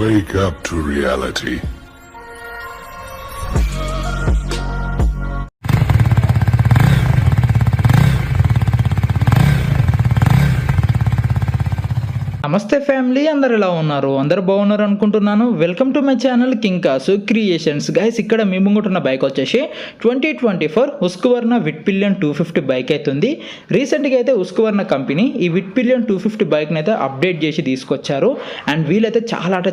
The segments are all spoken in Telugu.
Wake up to reality. నమస్తే ఫ్యామిలీ, అందరు ఎలా ఉన్నారు? అందరు బాగున్నారు అనుకుంటున్నాను. వెల్కమ్ టు మై ఛానల్ కింకాసు క్రియేషన్స్. గైస్, ఇక్కడ మీ ముంగుంటున్న బైక్ వచ్చేసి 2024 హుస్క్వర్నా విట్పిలియన్ 250 బైక్ అవుతుంది. రీసెంట్గా అయితే హుస్క్వర్నా కంపెనీ ఈ విట్పిలియన్ 250 బైక్ని అయితే అప్డేట్ చేసి తీసుకొచ్చారు. అండ్ వీళ్ళైతే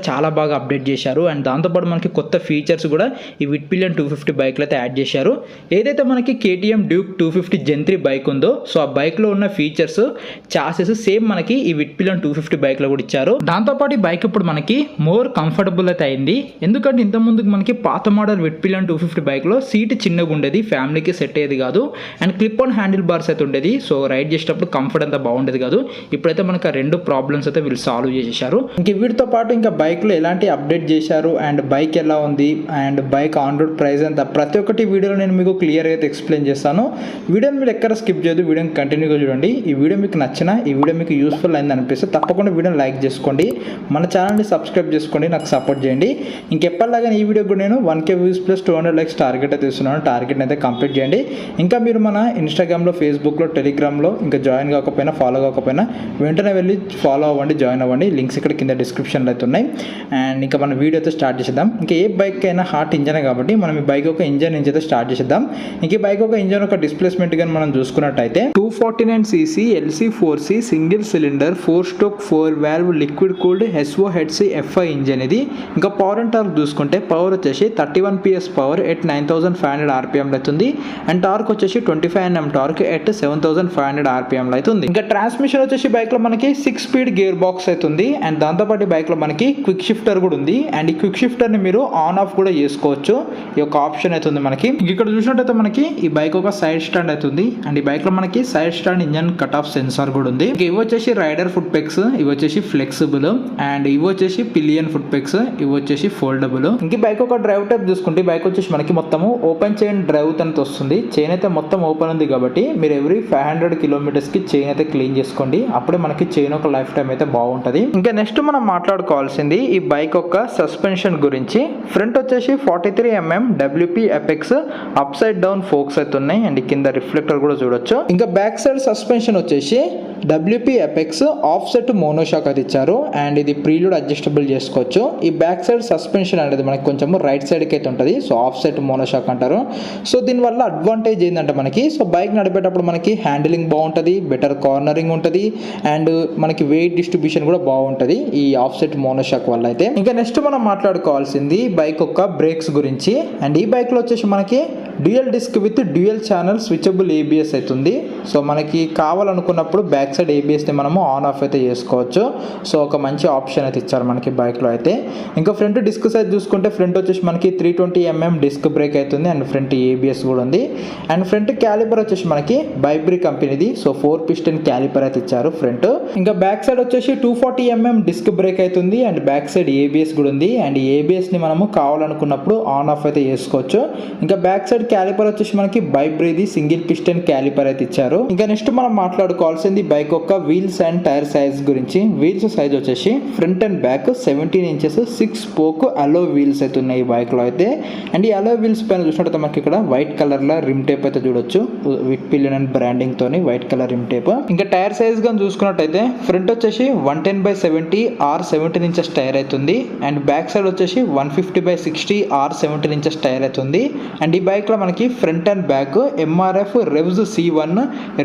చాలా బాగా అప్డేట్ చేశారు. అండ్ దాంతోపాటు మనకి కొత్త ఫీచర్స్ కూడా ఈ విట్పిలియన్ 250 బైక్లో అయితే యాడ్ చేశారు. ఏదైతే మనకి KTM డ్యూక్ 250 Gen 3 బైక్ ఉందో, సో ఆ బైక్లో ఉన్న ఫీచర్స్ చాసెస్ సేమ్ మనకి ఈ విట్పిలియన్ 250 బైక్ లో కూడా ఇచ్చారు. దాంతోపాటు ఈ బైక్ ఇప్పుడు మనకి మోర్ కంఫర్టబుల్ అయితే అయింది. ఎందుకంటే ఇంత ముందుకు మనకి పాత మోడల్ విట్పిలియన్ 250 బైక్ లో సీట్ చిన్నగా ఉండేది, ఫ్యామిలీకి సెట్ అయ్యేది కాదు. And clip on handle bars అయితే ఉండేది, సో రైడ్ చేసేటప్పుడు కంఫర్ట్ అంతా బాగుండేది కాదు. ఇప్పుడైతే మనకి ఆ రెండు ప్రాబ్లమ్స్ అయితే వీళ్ళు సాల్వ్ చేసేసారు. ఇంక వీటితో పాటు ఇంకా బైక్ లో ఎలాంటి అప్డేట్ చేశారు, అండ్ బైక్ ఎలా ఉంది, and bike on road price ఎంత, ప్రతి ఒక్కటి వీడియోలో నేను మీకు క్లియర్ అయితే ఎక్స్ప్లెయిన్ చేస్తాను. వీడియోని మీరు ఎక్కడ స్కిప్ చేయదు, వీడియోని కంటిన్యూగా చూడండి. ఈ వీడియో మీకు నచ్చినా, ఈ వీడియో మీకు యూస్ఫుల్ అయింది అనిపిస్తే తప్పకుండా వీడియోని లైక్ చేసుకోండి, మన ఛానల్ని సబ్స్క్రైబ్ చేసుకోండి, నాకు సపోర్ట్ చేయండి. ఇంకెప్పటిలాగా ఈ వీడియో కూడా నేను 1K views plus 200 likes target అయితే ఇస్తున్నాను. టార్గెట్ని అయితే కంప్లీట్ చేయండి. ఇంకా మీరు మన ఇన్స్టాగ్రామ్లో, ఫేస్బుక్లో, టెలిగ్రామ్లో ఇంకా జాయిన్ కాకపోయినా, ఫాలో కాకపోయినా వెంటనే వెళ్ళి ఫాలో అవ్వండి, జాయిన్ అవ్వండి. లింక్స్ ఇక్కడ కింద డిస్క్రిప్షన్లో అయితే ఉన్నాయి. అండ్ ఇంకా మన వీడియో అయితే స్టార్ట్ చేసేద్దాం. ఇంకా ఏ బైక్ అయినా హార్ట్ ఇంజనే కాబట్టి మనం ఈ బైక్ ఒక ఇంజన్ నుంచి అయితే స్టార్ట్ చేసేద్దాం. ఇంక ఈ బైక్ ఒక ఇంజన్ ఒక డిస్ప్లేస్మెంట్ కానీ మనం చూసుకున్నట్టయితే 249cc LC4C single cylinder 4-stroke 4-valve liquid cooled SOHC FI engine ఇది. ఇంకా పవర్ అండ్ టార్క్ చూసుకుంటే పవర్ వచ్చేసి 31 PS పవర్ ఎట్ 9500 RPM అవుతుంది. అండ్ టార్క్ వచ్చేసి 25 Nm టార్క్ ఎట్ 7500 RPM అవుతుంది. ఇంకా ట్రాన్స్మిషన్ వచ్చేసి బైక్ లో మనకి 6 స్పీడ్ గేర్ బాక్స్ అవుతుంది. అండ్ దాంతోపాటు బైక్ లో మనకి క్విక్ షిఫ్టర్ కూడా ఉంది. అండ్ ఈ క్విక్ షిఫ్టర్ ని మీరు ఆన్ ఆఫ్ కూడా చేసుకోవచ్చు, ఈ యొక్క ఆప్షన్ అవుతుంది మనకి. ఇక్కడ చూసినట్టయితే మనకి ఈ బైక్ ఒక సైడ్ స్టాండ్ అవుతుంది. అండ్ ఈ బైక్ లో మనకి side stand engine cut off sensor కూడా ఉంది. ఇవి వచ్చేసి రైడర్ ఫుట్ పెక్స్, ఇవి వచ్చేసి ఫ్లెక్సిబుల్, అండ్ ఇవి వచ్చేసి పిలియన్ ఫుట్ పెక్స్, ఇవి వచ్చేసి ఫోల్డబుల్. ఇంక బైక్ ఒక డ్రైవ్ టైప్ చూసుకుంటే బైక్ వచ్చేసి మనకి మొత్తము ఓపెన్ చైన్ డ్రైవ్ తనతో వస్తుంది. చైన్ అయితే మొత్తం ఓపెన్ ఉంది కాబట్టి మీరు ఎవ్రీ 500 కిలోమీటర్స్ కి చైన్ అయితే క్లీన్ చేసుకోండి, అప్పుడే మనకి చైన్ ఒక లైఫ్ టైం అయితే బాగుంటది. ఇంకా నెక్స్ట్ మనం మాట్లాడుకోవాల్సింది ఈ బైక్ యొక్క సస్పెన్షన్ గురించి. ఫ్రంట్ వచ్చేసి 43 mm WP Apex upside down forks అయితే ఉన్నాయి. అండ్ కింద రిఫ్లెక్టర్ కూడా చూడొచ్చు. ఇంకా బ్యాక్ సైడ్ సస్పెన్షన్ వచ్చేసి WP Apex offset monoshock అది ఇచ్చారు. అండ్ ఇది ప్రీలోడ్ అడ్జస్టబుల్ చేసుకోవచ్చు. ఈ బ్యాక్ సైడ్ సస్పెన్షన్ అనేది మనకి కొంచెం రైట్ సైడ్కి అయితే ఉంటుంది, సో ఆఫ్ సెట్ మోనోషాక్ అంటారు. సో దీనివల్ల అడ్వాంటేజ్ ఏంటంటే మనకి సో బైక్ నడిపేటప్పుడు మనకి హ్యాండిలింగ్ బాగుంటుంది, బెటర్ కార్నరింగ్ ఉంటుంది, అండ్ మనకి వెయిట్ డిస్ట్రిబ్యూషన్ కూడా బాగుంటుంది ఈ ఆఫ్ సెట్ మోనోషాక్ వల్ల అయితే. ఇంకా నెక్స్ట్ మనం మాట్లాడుకోవాల్సింది బైక్ యొక్క బ్రేక్స్ గురించి. అండ్ ఈ బైక్ లో వచ్చేసి మనకి dual disc with dual channel switchable ABS అవుతుంది. సో మనకి కావాలనుకున్నప్పుడు బ్యాక్ సైడ్ ABS ని మనము ఆన్ ఆఫ్ అయితే చేసుకోవచ్చు. సో ఒక మంచి ఆప్షన్ అయితే ఇచ్చారు మనకి బైక్ లో అయితే. ఇంకా ఫ్రంట్ డిస్క్ సైజ్ చూసుకుంటే ఫ్రంట్ వచ్చేసి మనకి 320 mm డిస్క్ బ్రేక్ అవుతుంది. అండ్ ఫ్రంట్ ABS కూడా ఉంది. అండ్ ఫ్రంట్ క్యాలిపర్ వచ్చేసి మనకి బైబ్రీ కంపెనీది, సో 4 piston క్యాలిపర్ అయితే ఇచ్చారు ఫ్రంట్. ఇంకా బ్యాక్ సైడ్ వచ్చేసి 240 mm డిస్క్ బ్రేక్ అవుతుంది. అండ్ బ్యాక్ సైడ్ ABS కూడా ఉంది. అండ్ ఈ ABS ని మనము కావాలనుకున్నప్పుడు ఆన్ ఆఫ్ అయితే చేసుకోవచ్చు. ఇంకా బ్యాక్ సైడ్ క్యాలిపర్ వచ్చేసి మనకి బైబ్రీది సింగిల్ పిస్టన్ క్యాలిపర్ అయితే ఇచ్చారు. ఇంకా నెక్స్ట్ మనం మాట్లాడుకోవాల్సింది బైక్ యొక్క వీల్స్ అండ్ టైర్ సైజ్ గురించి. వీల్స్ సైజ్ వచ్చేసి front and back 17 inches 6 spoke allow wheels అయితే ఉన్నాయి ఈ బైక్ లో అయితే. అండ్ ఈ అలో వీల్స్ పైన చూసినట్టు మనకి ఇక్కడ వైట్ కలర్ లో రిమ్ టేప్ అయితే చూడొచ్చు, విట్పిలియన్ అండ్ బ్రాండింగ్ తోని వైట్ కలర్ రిమ్ టేప్. ఇంకా టైర్ సైజ్ గా చూసుకున్నట్టయితే ఫ్రంట్ వచ్చేసి 110/70 R17 inches టైర్ అవుతుంది. అండ్ బ్యాక్ సైడ్ వచ్చేసి 150/60 R17 inches టైర్ అవుతుంది. అండ్ ఈ బైక్ లో మనకి front and back MRF రెవ్స్ C1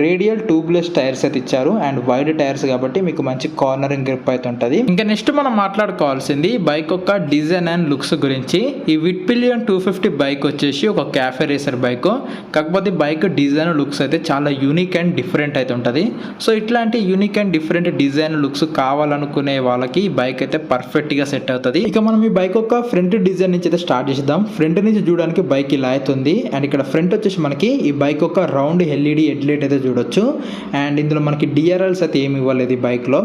radial tubeless tyres అయితే ఇచ్చారు. అండ్ వైడ్ టైర్స్ కాబట్టి మీకు మంచి కార్నరింగ్ గ్రిప్ అయితే ఉంటుంది. ఇంకా నెక్స్ట్ మనం మాట్లాడుకోవాల్సింది బైక్ యొక్క డిజైన్ అండ్ లుక్స్ గురించి. ఈ విట్పిలియన్ 250 బైక్ వచ్చేసి ఒక క్యాఫే రేసర్ బైక్, కాకపోతే బైక్ డిజైన్ లుక్స్ అయితే చాలా యూనిక్ అండ్ డిఫరెంట్ అయితే ఉంటుంది. సో ఇట్లాంటి unique and different design looks కావాలనుకునే వాళ్ళకి ఈ బైక్ అయితే పర్ఫెక్ట్ గా సెట్ అవుతుంది. ఇక మనం ఈ బైక్ యొక్క ఫ్రంట్ డిజైన్ నుంచి అయితే స్టార్ట్ చేద్దాం. ఫ్రంట్ నుంచి చూడడానికి బైక్ ఇలా అవుతుంది. అండ్ ఇక్కడ ఫ్రంట్ వచ్చేసి మనకి ఈ బైక్ ఒక రౌండ్ ఎల్ఈడి హెడ్లైట్ అయితే చూడొచ్చు. అండ్ ఇందులో మనకి డిఆర్ఎల్స్ అయితే ఏమి ఇవ్వలేదు ఈ బైక్లో,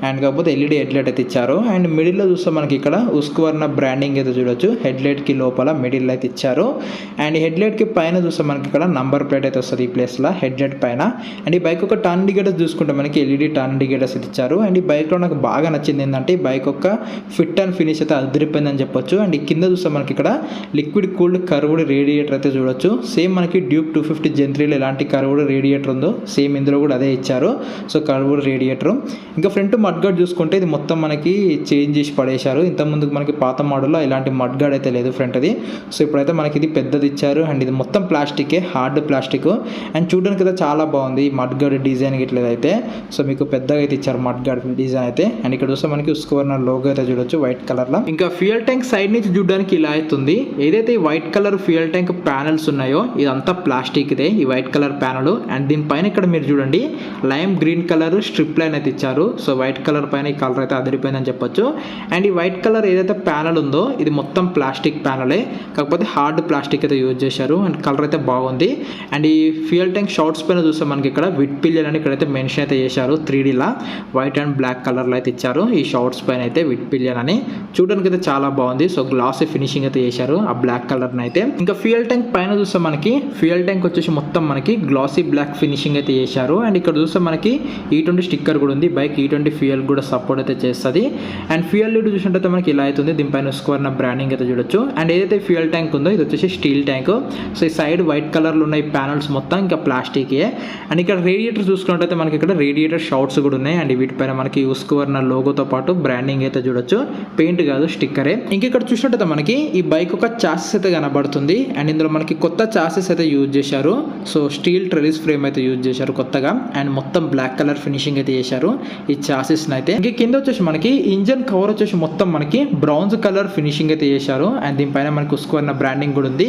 అండ్ కాకపోతే ఎల్ఈడి హెడ్లైట్ అయితే ఇచ్చారు. అండ్ మిడిల్లో చూస్తే మనకి ఇక్కడ హుస్క్వర్నా బ్రాండింగ్ అయితే చూడొచ్చు. హెడ్లైట్కి లోపల మిడిల్ అయితే ఇచ్చారు. అండ్ హెడ్లైట్కి పైన చూస్తే మనకి ఇక్కడ నంబర్ ప్లేట్ అయితే వస్తుంది ఈ ప్లేస్లో హెడ్లైట్ పైన. అండ్ ఈ బైక్ ఒక టర్న్ ఇండికేటర్స్ చూసుకుంటే మనకి ఎల్ఈడి టర్న్ ఇండికేటర్స్ అయితే ఇచ్చారు. అండ్ ఈ బైక్లో నాకు బాగా నచ్చింది ఏంటంటే ఈ బైక్ ఒక ఫిట్ అండ్ ఫినిష్ అయితే అదిరిపోయిందని చెప్పొచ్చు. అండ్ ఈ కింద చూస్తే మనకి ఇక్కడ లిక్విడ్ కూల్డ్ కర్వ్డ్ రేడియేటర్ అయితే చూడొచ్చు. సేమ్ మనకి డ్యూక్ 250 Gen 3లో ఎలాంటి కర్వ్డ్ రేడియేటర్ ఉందో సేమ్ ఇందులో కూడా అదే ఇచ్చారు. So curved radiator. ఇంకా ఫ్రంట్ మడ్ గార్డ్ చూసుకుంటే ఇది మొత్తం మనకి చేంజ్ చేసి పడేశారు. ఇంతకుముందుకు మనకి పాత మోడల్లో ఇలాంటి మడ్ గార్డ్ అయితే లేదు ఫ్రంట్ అది. సో ఇప్పుడైతే మనకి ఇది పెద్దది ఇచ్చారు. అండ్ ఇది మొత్తం ప్లాస్టికే, హార్డ్ ప్లాస్టిక్. అండ్ చూడడానికి అయితే చాలా బాగుంది మడ్ గార్డ్ డిజైన్ ఇట్లేదైతే. సో మీకు పెద్దగా అయితే ఇచ్చారు మడ్ గార్డ్ డిజైన్ అయితే. అండ్ ఇక్కడ చూస్తే మనకి హుస్క్వర్నా లోగో అయితే చూడొచ్చు వైట్ కలర్లో. ఇంకా ఫ్యూయల్ ట్యాంక్ సైడ్ నుంచి చూడడానికి ఇలా అవుతుంది. ఏదైతే ఈ white colour fuel tank panels ఉన్నాయో ఇదంతా ప్లాస్టిక్ ఇదే ఈ వైట్ కలర్ ప్యానల్. అండ్ దీనిపైన ఇక్కడ మీరు చూడండి lime green colour strip line అయితే ఇచ్చారు. సో వైట్ కలర్ పైన ఈ కలర్ అయితే అదిరిపోయిందని చెప్పొచ్చు. అండ్ ఈ వైట్ కలర్ ఏదైతే ప్యానల్ ఉందో ఇది మొత్తం ప్లాస్టిక్ ప్యానలే, కాకపోతే హార్డ్ ప్లాస్టిక్ అయితే యూజ్ చేశారు. అండ్ కలర్ అయితే బాగుంది. అండ్ ఈ ఫ్యూయల్ ట్యాంక్ షార్ట్స్ పైన చూస్తే మనకి ఇక్కడ విట్ పిలియన్ అని ఇక్కడైతే మెన్షన్ అయితే చేశారు. 3Dలా వైట్ అండ్ బ్లాక్ కలర్లో అయితే ఇచ్చారు. ఈ షార్ట్స్ పైన అయితే విట్ పిలియన్ అని చూడడానికి అయితే చాలా బాగుంది. సో గ్లాస్ ఫినిషింగ్ అయితే చేశారు ఆ బ్లాక్ కలర్ అయితే. ఇంకా ఫ్యూయల్ ట్యాంక్ పైన చూస్తే మనకి ఫ్యూయల్ ట్యాంక్ వచ్చేసి మొత్తం మనకి గ్లాసీ బ్లాక్ ఫినిషింగ్ అయితే చేశారు. అండ్ ఇక్కడ చూస్తే మనకి E20 స్టిక్కర్ కూడా ఉంది. బైక్ E20 ఫ్యూయల్ కూడా సపోర్ట్ అయితే చేస్తుంది. అండ్ ఫ్యూయల్ లీడ్ చూసినట్టయితే మనకి ఇలా అవుతుంది. దీనిపైన హుస్క్వర్నా బ్రాండింగ్ అయితే చూడొచ్చు. అండ్ ఏదైతే ఫ్యూయల్ ట్యాంక్ ఉందో ఇది వచ్చేసి స్టీల్ ట్యాంక్. సో ఈ సైడ్ వైట్ కలర్లో ఉన్న ఈ ప్యానల్స్ మొత్తం ఇంకా ప్లాస్టికే. అండ్ ఇక్కడ రేడియేటర్ చూసుకున్నట్టయితే మనకి ఇక్కడ రేడియేటర్ షార్ట్స్ కూడా ఉన్నాయి. అండ్ వీటిపైన మనకి హుస్క్వర్నా లోగోతో పాటు బ్రాండింగ్ అయితే చూడొచ్చు. పెయింట్ కాదు స్టిక్కరే. ఇంక ఇక్కడ చూసినట్టయితే మనకి ఈ బైక్ ఒక చాసెస్ అయితే కనబడుతుంది. అండ్ ఇందులో మనకి కొత్త చాసెస్ అయితే యూజ్ చేశారు. సో స్టీల్ ట్రెలిస్ ఫ్రేమ్ అయితే యూజ్ చేశారు కొత్తగా. అండ్ మొత్తం బ్లాక్ కలర్ ఫినిషింగ్ అయితే చేశారు ఈ చాసెస్ అయితే. ఇంక కింద వచ్చేసి మనకి ఇంజన్ కవర్ వచ్చేసి మొత్తం మనకి బ్రౌన్స్ కలర్ ఫినిషింగ్ అయితే చేశారు. అండ్ దీనిపైన మనకి హుస్క్వర్నా బ్రాండింగ్ కూడా ఉంది.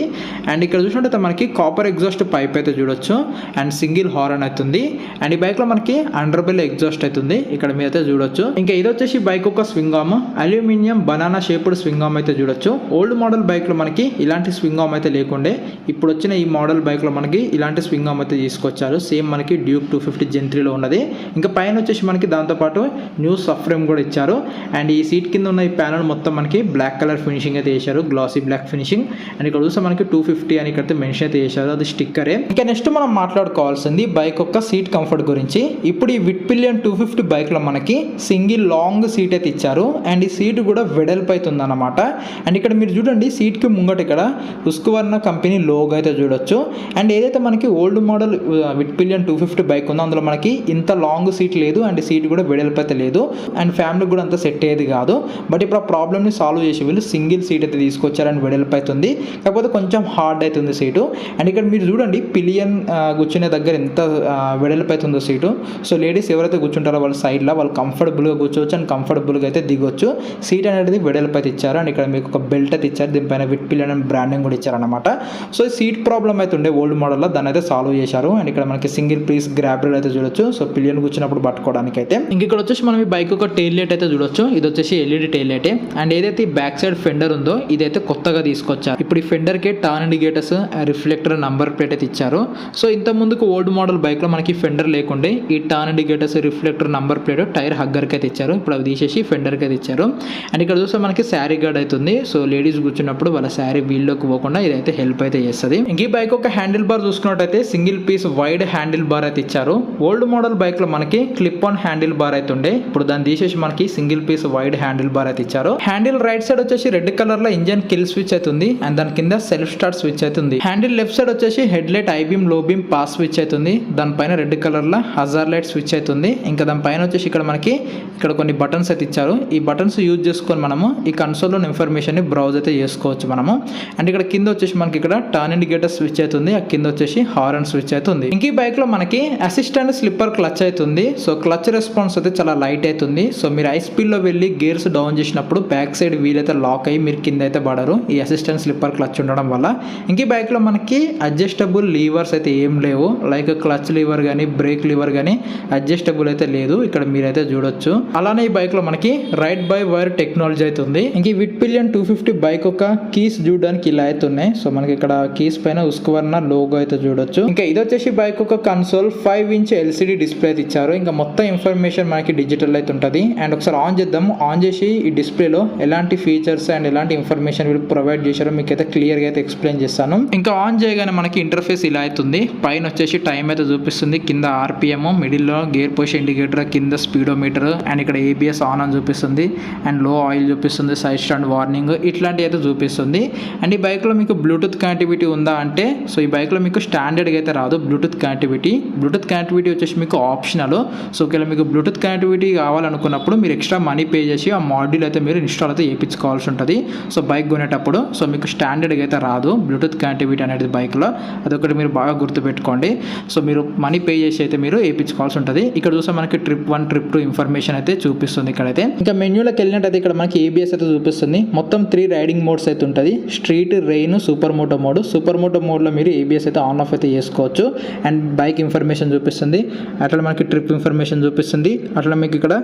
అండ్ ఇక్కడ చూసినట్టయితే మనకి కాపర్ ఎగ్జాస్ట్ పైప్ అయితే చూడొచ్చు. అండ్ సింగిల్ హార్న్ అవుతుంది. అండ్ ఈ బైక్ లో మనకి అండర్ బెల్ ఎగ్జాస్ట్ అవుతుంది ఇక్కడ మీరు అయితే చూడొచ్చు. ఇంకా ఇది వచ్చేసి బైక్ ఒక swing arm aluminium banana shaped swing arm అయితే చూడొచ్చు. ఓల్డ్ మోడల్ బైక్ లో మనకి ఇలాంటి స్వింగ్ ఆర్మ్ అయితే లేకుండే, ఇప్పుడు వచ్చిన ఈ మోడల్ బైక్ లో మనకి ఇలాంటి స్వింగ్ ఆర్మ్ అయితే తీసుకొచ్చారు. సేమ్ మనకి డ్యూక్ 250 Gen 3లో ఉన్నది. ఇంకా పైన వచ్చేసి మనకి దాంతోపాటు న్యూ సబ్ ఫ్రేమ్ కూడా ఇచ్చారు. అండ్ ఈ సీట్ కింద ఉన్న ఈ ప్యానల్ మొత్తం మనకి బ్లాక్ కలర్ ఫినిషింగ్ అయితే చేశారు, గ్లాసీ బ్లాక్ ఫినిషింగ్. అండ్ ఇక్కడ చూస్తే మనకి 250 అని ఇక్కడ మెన్షన్ అయితే చేశారు, అది స్టిక్కరే. ఇంకా నెక్స్ట్ మనం మాట్లాడుకోవాల్సింది బైక్ యొక్క సీట్ కంఫర్ట్ గురించి. ఇప్పుడు ఈ విట్ పిలియన్ 250 బైక్ లో మనకి సింగిల్ లాంగ్ సీట్ అయితే ఇచ్చారు. అండ్ ఈ సీట్ కూడా వెడల్పు అవుతుంది అన్నమాట. అండ్ ఇక్కడ మీరు చూడండి సీట్ కి ముంగట ఇక్కడ హుస్క్వర్నా కంపెనీ లోగో అయితే చూడొచ్చు. అండ్ ఏదైతే మనకి old model with pillion 250 bike ఉందో అందులో మనకి ఇంత లాంగ్ సీట్ లేదు. అండ్ సీట్ కూడా వెడల్పు అయితే లేదు. అండ్ ఫ్యామిలీకి కూడా అంత సెట్ అయ్యేది కాదు. బట్ ఇప్పుడు ఆ ప్రాబ్లమ్ని సాల్వ్ చేసి వీళ్ళు సింగిల్ సీట్ అయితే తీసుకొచ్చారు. అండ్ వెడల్పు అవుతుంది, కాకపోతే కొంచెం హార్డ్ అవుతుంది సీటు. అండ్ ఇక్కడ మీరు చూడండి పిలియన్ కూర్చునే దగ్గర ఎంత వెడల్పు అవుతుందో సీటు. సో లేడీస్ ఎవరైతే కూర్చుంటారో వాళ్ళ సైడ్లో వాళ్ళు కంఫర్టబుల్గా కూర్చోవచ్చు అండ్ కంఫర్టబుల్గా అయితే దిగొచ్చు. సీట్ అనేది వెడల్పు అయితే ఇచ్చారు. అండ్ ఇక్కడ మీకు ఒక బెల్ట్ అయితే ఇచ్చారు, దీనిపైన విట్ పిలియన్ అండ్ బ్రాండింగ్ కూడా ఇచ్చారనమాట. సో ఈ సీట్ ప్రాబ్లం అయితే ఉండే ఓల్డ్ మోడల్లో దాన్ని అయితే సాల్వ్ చేశారు. అండ్ ఇక్కడ మనకి సింగిల్ పీస్ గ్రాబ్ రైల్ అయితే చూడొచ్చు. సో పిలియన్ కూర్చున్నప్పుడు పట్టుకోవడానికి అయితే. ఇంక ఇక్కడ వచ్చేసి మనం ఈ బైక్ ఒక టైల్ లైట్ అయితే చూడొచ్చు. ఇది వచ్చేసి ఎల్ఈడి టైల్ లైట్. అండ్ ఏదైతే బ్యాక్ సైడ్ ఫెండర్ ఉందో ఇదైతే కొత్తగా తీసుకొచ్చారు. ఇప్పుడు ఈ ఫెండర్ కి turn indicators, reflector, number plate అయితే ఇచ్చారు. సో ఇంత ముందుకు ఓల్డ్ మోడల్ బైక్ లో మనకి ఫెండర్ లేకుండే ఈ turn indicators, reflector, number plate, tyre hugger కి అయితే ఇచ్చారు. ఇప్పుడు అవి తీసేసి ఫెండర్ కి అయితే ఇచ్చారు. అండ్ ఇక్కడ చూస్తే మనకి శారీ గార్డ్ అవుతుంది. సో లేడీస్ కూర్చున్నప్పుడు వాళ్ళ శారీ వీల్లోకి పోకుండా ఇదైతే హెల్ప్ అయితే చేస్తుంది. ఇంక ఈ బైక్ ఒక హ్యాండిల్ బార్ చూసుకున్నట్టయితే single piece wide handle bar అయితే ఇచ్చారు. ఓల్డ్ మోడల్ బైక్ లో మనకి క్లిప్ ఆన్ హ్యాండిల్ బార్ అయితే ఉండే, ఇప్పుడు దాన్ని తీసేసి మనకి single piece wide handle bar అయితే ఇచ్చారు. హ్యాండిల్ రైట్ సైడ్ వచ్చేసి రెడ్ కలర్ లో ఇంజన్ కిల్ స్విచ్ అవుతుంది. అండ్ దాని కింద సెల్ఫ్ స్టార్ట్ స్విచ్ అవుతుంది. హ్యాండిల్ లెఫ్ట్ సైడ్ వచ్చేసి head light, high beam, low beam, pass switch అవుతుంది. దానిపైన రెడ్ కలర్ లో హజార్ లైట్ స్విచ్ అవుతుంది. ఇంకా దానిపైన వచ్చేసి ఇక్కడ మనకి ఇక్కడ కొన్ని బటన్స్ అయితే ఇచ్చారు. ఈ బటన్స్ యూజ్ చేసుకొని మనము ఈ కన్సోల్ లో ఇన్ఫర్మేషన్ ని బ్రౌజ్ అయితే చేసుకోవచ్చు మనము. అండ్ ఇక్కడ కింద వచ్చేసి మనకి ఇక్కడ టర్న్ ఇండికేటర్ స్విచ్ అవుతుంది. ఆ కింద వచ్చేసి హార్న్ స్విచ్ అవుతుంది. ఇంక ఈ బైక్ లో మనకి అసిస్టెంట్ స్లిప్పర్ క్లచ్ అవుతుంది. సో క్లచ్ రెస్పాన్స్ అయితే చాలా లైట్ అవుతుంది. సో మీరు హై స్పీడ్ లో వెళ్ళి గేర్స్ డౌన్ చేసినప్పుడు బ్యాక్ సైడ్ వీల్ అయితే లాక్ అయ్యి మీరు కింద అయితే పడరు ఈ అసిస్టెంట్ స్లిప్పర్ క్లచ్ ఉండడం వల్ల. ఇంక ఈ బైక్ లో మనకి అడ్జస్టబుల్ లీవర్స్ అయితే ఏం లేవు. లైక్ క్లచ్ లీవర్ కానీ బ్రేక్ లీవర్ కానీ అడ్జస్టబుల్ అయితే లేదు ఇక్కడ మీరైతే చూడొచ్చు. అలానే ఈ బైక్ లో మనకి రైట్ బై వైర్ టెక్నాలజీ అయితే ఉంది. ఇంక ఈ విట్ పిలియన్ 250 బైక్ ఒక కీస్ చూడడానికి ఇలా అయితే ఉన్నాయి. సో మనకి ఇక్కడ ఇక్కడ కీస్ పైన హుస్క్వర్నా లోగో అయితే చూడొచ్చు. ఇంకా ఇది వచ్చేసి బైక్ ఒక కన్సోల్ 5" LCD డిస్ప్లే అయితే ఇచ్చారు. ఇంకా మొత్తం ఇన్ఫర్మేషన్ మనకి డిజిటల్ అయితే ఉంటుంది. అండ్ ఒకసారి ఆన్ చేద్దాము. ఆన్ చేసి ఈ డిస్ప్లేలో ఎలాంటి ఫీచర్స్ అండ్ ఎలాంటి ఇన్ఫర్మేషన్ వీళ్ళు ప్రొవైడ్ చేశారో మీకు అయితే క్లియర్గా అయితే ఎక్స్ప్లెయిన్ చేస్తాను. ఇంకా ఆన్ చేయగానే మనకి ఇంటర్ఫేస్ ఇలా అవుతుంది. పైన వచ్చేసి టైం అయితే చూపిస్తుంది, కింద RPM, మిడిల్లో గేర్ పొజిషన్ ఇండికేటర్, కింద స్పీడోమీటర్, అండ్ ఇక్కడ ABS ఆన్ అని చూపిస్తుంది, అండ్ లో ఆయిల్ చూపిస్తుంది, సైడ్ స్టాండ్ వార్నింగ్ ఇట్లాంటివి అయితే చూపిస్తుంది. అండ్ ఈ బైక్లో మీకు బ్లూటూత్ కనెక్టివిటీ ఉందా అంటే సో ఈ బైక్లో మీకు స్టాండర్డ్గా అయితే రాదు బ్లూటూత్ కనెక్టివిటీ వచ్చేసి మీకు ఆప్షనల్. సో ఒకవేళ మీకు బ్లూటూత్ కనెక్టివిటీ కావాలనుకున్నప్పుడు మీరు ఎక్స్ట్రా మనీ పే చేసి ఆ మాడ్యూల్ అయితే మీరు ఇన్స్టాల్ అయితే చేయించుకోవాల్సి ఉంటుంది. సో బైక్ కొనేటప్పుడు సో మీకు స్టాండర్డ్గా అయితే రాదు బ్లూటూత్ కనెక్టివిటీ అనేది బైక్లో. అదొకటి మీరు బాగా గుర్తుపెట్టుకోండి. సో మీరు మనీ పే చేసి అయితే మీరు వేయించుకోవాల్సి ఉంటుంది. ఇక్కడ చూస్తే మనకి ట్రిప్ 1 ట్రిప్ 2 ఇన్ఫర్మేషన్ అయితే చూపిస్తుంది ఇక్కడైతే. ఇంకా మెన్యూలోకి వెళ్ళినట్టయితే ఇక్కడ మనకి ABS అయితే చూపిస్తుంది. మొత్తం 3 రైడింగ్ మోడ్స్ అయితే ఉంటుంది. Street, rain, super moto mode. Super moto మోడ్లో మీరు ABS అయితే ఆన్ ఆఫ్ అయితే చేసుకోవచ్చు. అండ్ బైక్ ఇన్ఫర్మేషన్ చూపిస్తుంది, అట్లా మనకి ట్రిప్ ఇన్ఫర్మేషన్ చూపిస్తుంది, అట్లా మీకు ఇక్కడ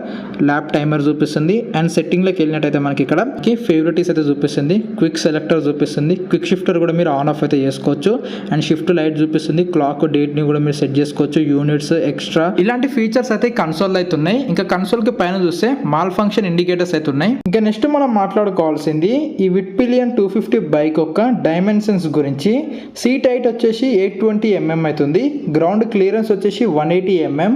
ల్యాప్ టైమర్ చూపిస్తుంది. అండ్ సెట్టింగ్లోకి వెళ్ళినట్టయితే మనకి ఇక్కడ ఫేవరెటీస్ అయితే చూపిస్తుంది, క్విక్ సెలెక్టర్ చూపిస్తుంది, క్విక్ షిఫ్టర్ కూడా మీరు ఆన్ ఆఫ్ అయితే చేసుకోవచ్చు. అండ్ షిఫ్ట్ లైట్ చూపిస్తుంది, క్లాక్ డేట్ని కూడా మీరు సెట్ చేసుకోవచ్చు, యూనిట్స్ ఎక్స్ట్రా ఇలాంటి ఫీచర్స్ అయితే కన్సోల్ అయితే ఉన్నాయి. ఇంకా కన్సోల్కి పైన చూస్తే మాల్ ఫంక్షన్ ఇండికేటర్స్ అయితే ఉన్నాయి. ఇంకా నెక్స్ట్ మనం మాట్లాడుకోవాల్సింది ఈ విట్పిలియన్ 250 బైక్ యొక్క డైమెన్షన్స్ గురించి. సీట్ హైట్ వచ్చేసి 820 mm అవుతుంది, గ్రౌండ్ క్లియరెన్స్ వచ్చేసి 180 mm,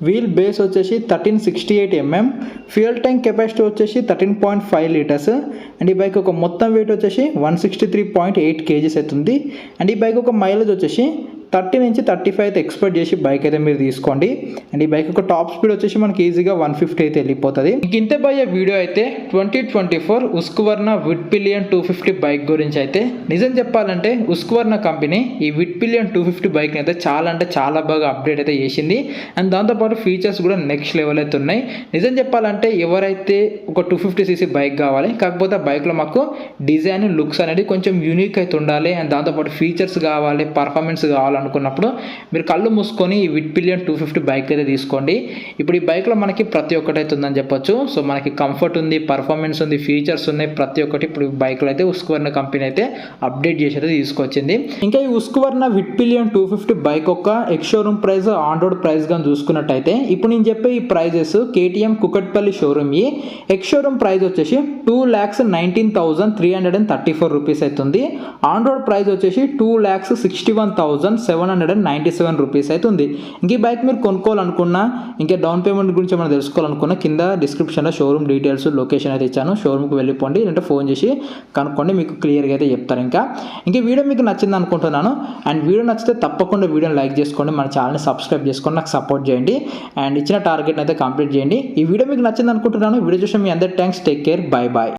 వీల్ బేస్ వచ్చేసి 1368 mm, ఫ్యూయల్ ట్యాంక్ కెపాసిటీ వచ్చేసి 13.5 లీటర్స్. అండ్ ఈ బైక్ ఒక మొత్తం వెయిట్ వచ్చేసి 163.8 kgs అవుతుంది. అండ్ ఈ బైక్ ఒక మైలేజ్ వచ్చేసి 30 నుంచి 35 అయితే ఎక్స్పెక్ట్ చేసి బైక్ అయితే మీరు తీసుకోండి. అండ్ ఈ బైక్ ఒక టాప్ స్పీడ్ వచ్చేసి మనకి ఈజీగా 150 అయితే వెళ్ళిపోతుంది. ఇంతే భయ్య వీడియో అయితే 2024 హుస్క్వర్నా విట్పిలియన్ 250 బైక్ గురించి అయితే. నిజం చెప్పాలంటే హుస్క్వర్నా కంపెనీ ఈ విట్పిలియన్ 250 బైక్ని అయితే చాలా అంటే చాలా బాగా అప్డేట్ అయితే చేసింది. అండ్ దాంతోపాటు ఫీచర్స్ కూడా నెక్స్ట్ లెవెల్ అయితే ఉన్నాయి. నిజం చెప్పాలంటే ఎవరైతే ఒక 250cc బైక్ కావాలి, కాకపోతే ఆ బైక్లో మాకు డిజైన్ లుక్స్ అనేది కొంచెం యూనిక్ అయితే ఉండాలి, అండ్ దాంతోపాటు ఫీచర్స్ కావాలి, పర్ఫార్మెన్స్ కావాలి అనుకున్నప్పుడు మీరు కళ్ళు మూసుకొని ఈ విట్పిలియన్ 250 బైక్ అయితే తీసుకోండి. ఇప్పుడు ఈ బైక్లో మనకి ప్రతి ఒక్కటి అయితే ఉందని చెప్పొచ్చు. సో మనకి కంఫర్ట్ ఉంది, పర్ఫార్మెన్స్ ఉంది, ఫీచర్స్ ఉన్నాయి, ప్రతి ఒక్కటి ఇప్పుడు ఈ బైక్లో అయితే హుస్క్వర్నా కంపెనీ అయితే అప్డేట్ చేసి అయితే తీసుకొచ్చింది. ఇంకా ఈ హుస్క్వర్నా విట్పిలియన్ 250 బైక్ యొక్క ex showroom price, on road price గా చూసుకున్నట్టయితే ఇప్పుడు నేను చెప్పే ఈ ప్రైజెస్ KTM కుకట్పల్లి షోరూమ్ ఈ ఎక్స్ షోరూమ్ ప్రైస్ వచ్చేసి 2,19,334 రూపీస్ అవుతుంది. ఆన్ రోడ్ ప్రైస్ వచ్చేసి 2,61,797 రూపీస్ అవుతుంది. ఇంక ఈ బైక్ మీరు కొనుక్కోవాలనుకున్నా, ఇంకా డౌన్ పేమెంట్ గురించి ఏమైనా తెలుసుకోవాలనుకున్నా కింద డిస్క్రిప్షన్లో షోరూమ్ డీటెయిల్స్, లొకేషన్ అయితే ఇచ్చాను. షోరూమ్కి వెళ్ళిపోండి, అంటే ఫోన్ చేసి కనుక్కోండి, మీకు క్లియర్గా అయితే చెప్తారు. ఇంకా వీడియో మీకు నచ్చింది అనుకుంటున్నాను. అండ్ వీడియో నచ్చితే తప్పకుండా వీడియోని లైక్ చేసుకోండి, మన ఛానల్ని సబ్స్క్రైబ్ చేసుకొని నాకు సపోర్ట్ చేయండి. అండ్ ఇచ్చిన టార్గెట్ని అయితే కంప్లీట్ చేయండి. ఈ వీడియో మీకు నచ్చింది అనుకుంటున్నాను. వీడియో చూసిన మీ అందరి thanks. Take care. Bye bye.